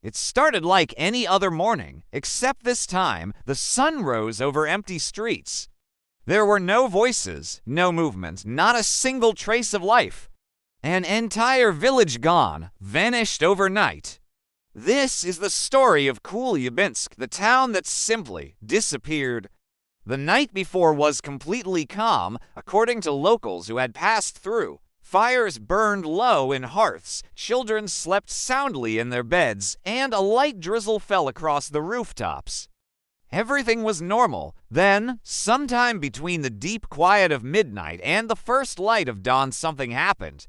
It started like any other morning, except this time the sun rose over empty streets. There were no voices, no movement, not a single trace of life. An entire village gone, vanished overnight. This is the story of Kulyabinsk, the town that simply disappeared. The night before was completely calm, according to locals who had passed through. Fires burned low in hearths, children slept soundly in their beds, and a light drizzle fell across the rooftops. Everything was normal. Then, sometime between the deep quiet of midnight and the first light of dawn, something happened.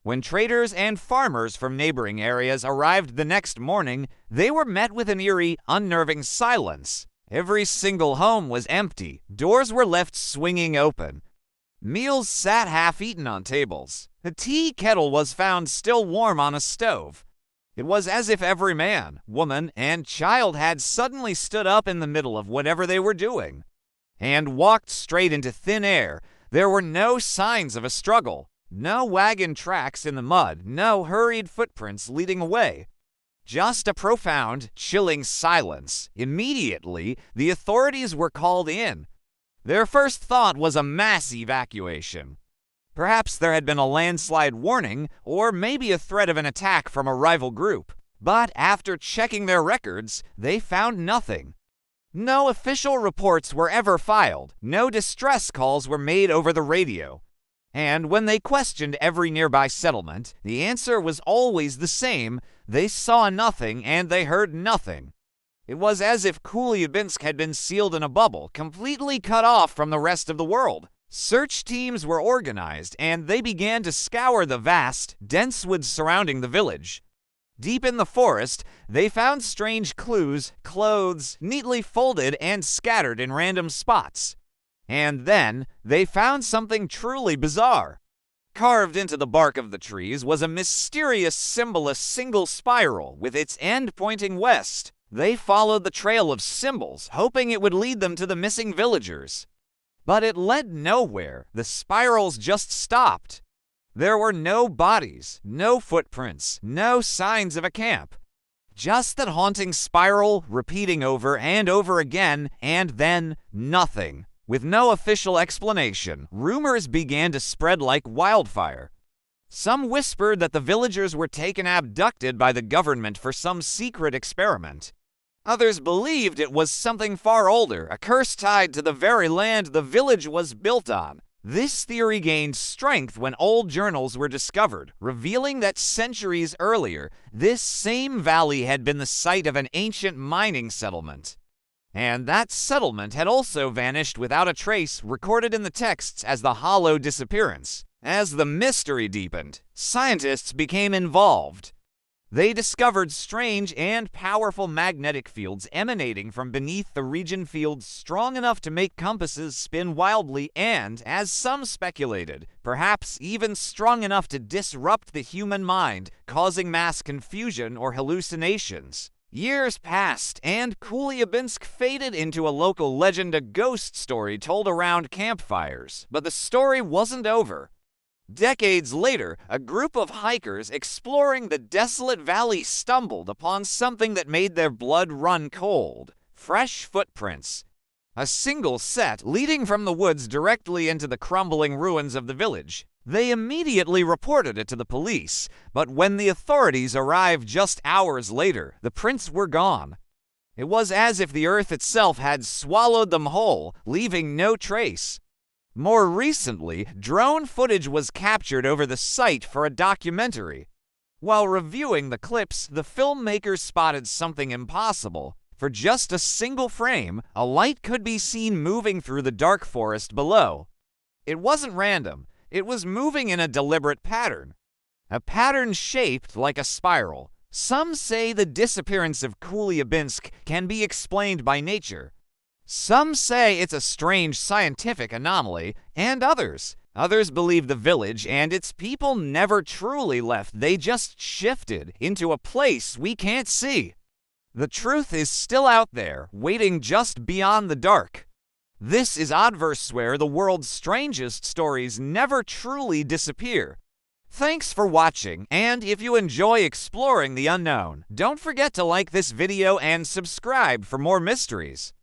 When traders and farmers from neighboring areas arrived the next morning, they were met with an eerie, unnerving silence. Every single home was empty. Doors were left swinging open. Meals sat half-eaten on tables. The tea kettle was found still warm on a stove. It was as if every man, woman, and child had suddenly stood up in the middle of whatever they were doing and walked straight into thin air. There were no signs of a struggle. No wagon tracks in the mud, no hurried footprints leading away. Just a profound, chilling silence. Immediately, the authorities were called in. Their first thought was a mass evacuation. Perhaps there had been a landslide warning, or maybe a threat of an attack from a rival group. But after checking their records, they found nothing. No official reports were ever filed. No distress calls were made over the radio. And when they questioned every nearby settlement, the answer was always the same. They saw nothing and they heard nothing. It was as if Kulyabinsk had been sealed in a bubble, completely cut off from the rest of the world. Search teams were organized, and they began to scour the vast, dense woods surrounding the village. Deep in the forest, they found strange clues, clothes, neatly folded and scattered in random spots. And then, they found something truly bizarre. Carved into the bark of the trees was a mysterious symbol, a single spiral, with its end pointing west. They followed the trail of symbols, hoping it would lead them to the missing villagers. But it led nowhere. The spirals just stopped. There were no bodies, no footprints, no signs of a camp. Just that haunting spiral, repeating over and over again, and then nothing. With no official explanation, rumors began to spread like wildfire. Some whispered that the villagers were taken abducted by the government for some secret experiment. Others believed it was something far older, a curse tied to the very land the village was built on. This theory gained strength when old journals were discovered, revealing that centuries earlier, this same valley had been the site of an ancient mining settlement. And that settlement had also vanished without a trace, recorded in the texts as the hollow disappearance. As the mystery deepened, scientists became involved. They discovered strange and powerful magnetic fields emanating from beneath the region, fields strong enough to make compasses spin wildly and, as some speculated, perhaps even strong enough to disrupt the human mind, causing mass confusion or hallucinations. Years passed, and Kulyabinsk faded into a local legend, a ghost story told around campfires. But the story wasn't over. Decades later, a group of hikers exploring the desolate valley stumbled upon something that made their blood run cold. Fresh footprints. A single set leading from the woods directly into the crumbling ruins of the village. They immediately reported it to the police, but when the authorities arrived just hours later, the prints were gone. It was as if the earth itself had swallowed them whole, leaving no trace. More recently, drone footage was captured over the site for a documentary. While reviewing the clips, the filmmakers spotted something impossible. For just a single frame, a light could be seen moving through the dark forest below. It wasn't random. It was moving in a deliberate pattern. A pattern shaped like a spiral. Some say the disappearance of Kulyabinsk can be explained by nature. Some say it's a strange scientific anomaly, and others believe the village and its people never truly left. They just shifted into a place we can't see. The truth is still out there, waiting just beyond the dark. This is OddVerse, where the world's strangest stories never truly disappear. Thanks for watching, and if you enjoy exploring the unknown, don't forget to like this video and subscribe for more mysteries.